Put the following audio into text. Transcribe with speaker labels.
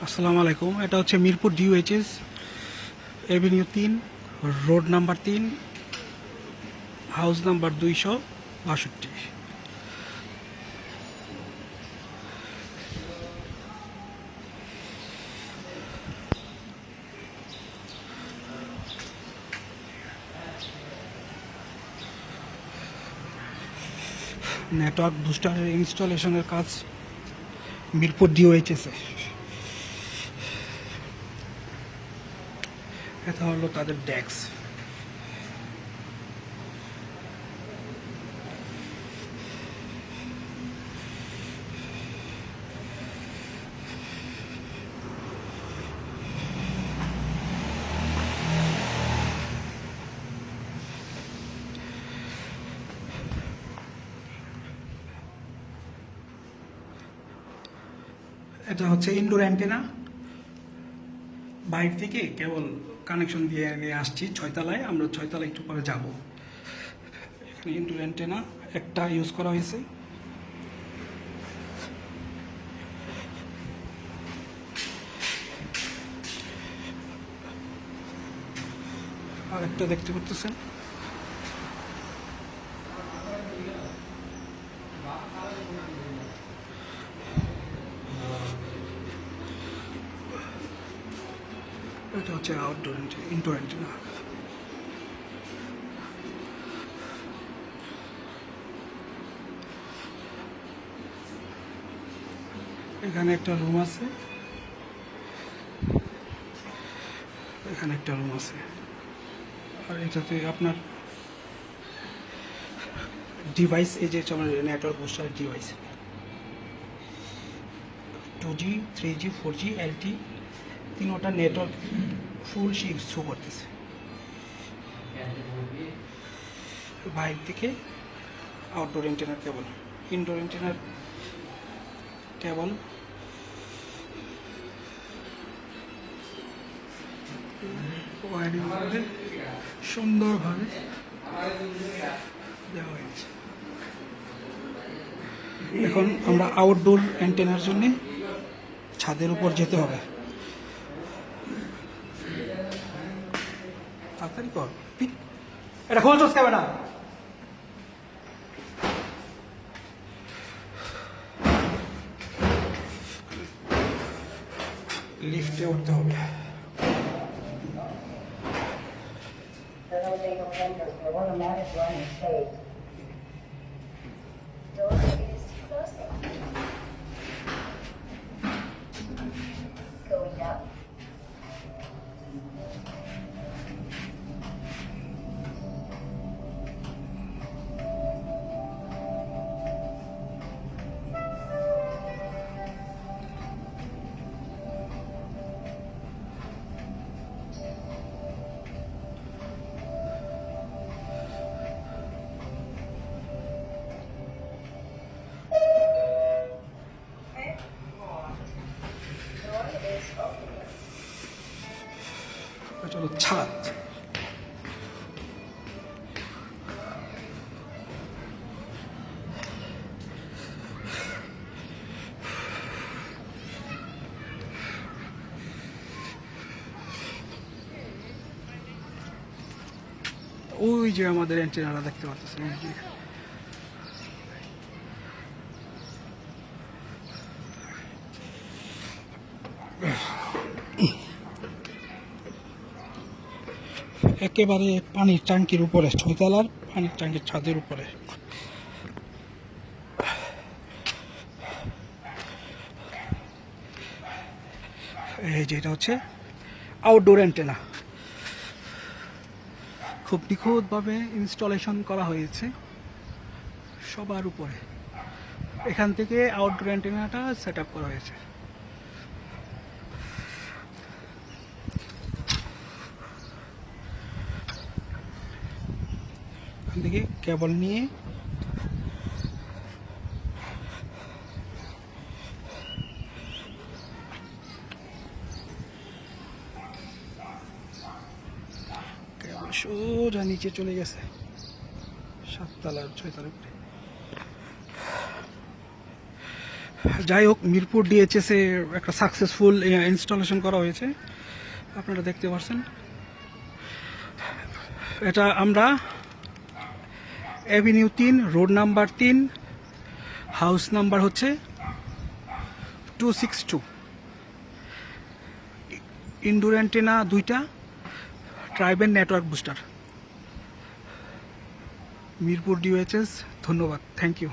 Speaker 1: আসসালামু আলাইকুম। এটা হচ্ছে Mirpur DOHS avenue 3, road number 3, house number 262। Network বুস্টারের ইনস্টলেশনের কাজ মিরপুর ডিওএইচএসে। এটা হলো তাদের ডেস্ক। এটা হচ্ছে ইনডোর অ্যান্টেনা। বাইরে থেকে কেবল কানেকশন দিয়ে নিয়ে আসছি 6 তলায়। আমরা 6 তলায় একটু পরে যাব। এখানে ইনডোর অ্যান্টেনা একটা ইউজ করা হয়েছে। আর একটা দেখতে পাচ্ছেন, এটা হচ্ছে আউটডোর ইনডোর অ্যান্টেনা। এখানে একটা রুম আছে, এখানে একটা রুম আছে। আর এটাতে আপনার ডিভাইস, এই যে network booster device 2G 3G 4G LTE তিনোটা নেটওয়ার্ক ফুল শো করতেছে। বাইরে থেকে আউটডোর অ্যান্টেনার কেবল, ইনডোর অ্যান্টেনার কেবল। ওয়ারিং করে সুন্দরভাবে দেওয়া হয়েছে। এখন আমরা আউটডোর অ্যান্টেনার জন্য ছাদের উপর যেতে হবে। তাড়াতাড়ি কর, এটা খুলছস কেন না? লিফটে উঠতে হবে। চলো ছাদ। ওই যে আমাদের অ্যান্টেনাটা দেখতে পাচ্ছেন, একেবারে পানির ট্যাঙ্কির উপরে, 6 তলার পানির ট্যাঙ্কির ছাদের উপরে। এই যেটা হচ্ছে আউটডোর অ্যান্টেনা, খুব নিখুঁতভাবে ইনস্টলেশন করা হয়েছে সবার উপরে। এখান থেকে আউটডোর অ্যান্টেনাটা সেট আপ করা হয়েছে। এখান থেকে কেবল নিয়ে কেবল সোজা নিচে চলে গেছে 7 তলার 6 তলার উপরে। যাই হোক, মিরপুর ডিএইচএস এ একটা সাকসেসফুল ইনস্টলেশন করা হয়েছে, আপনারা দেখতে পাচ্ছেন। এটা আমরা Avenue 3, road number 3, house number হচ্ছে 262, ইনডোর অ্যান্টেনা 2টা, tribal network booster. Mirpur DOHS, ধন্যবাদ, থ্যাংক ইউ।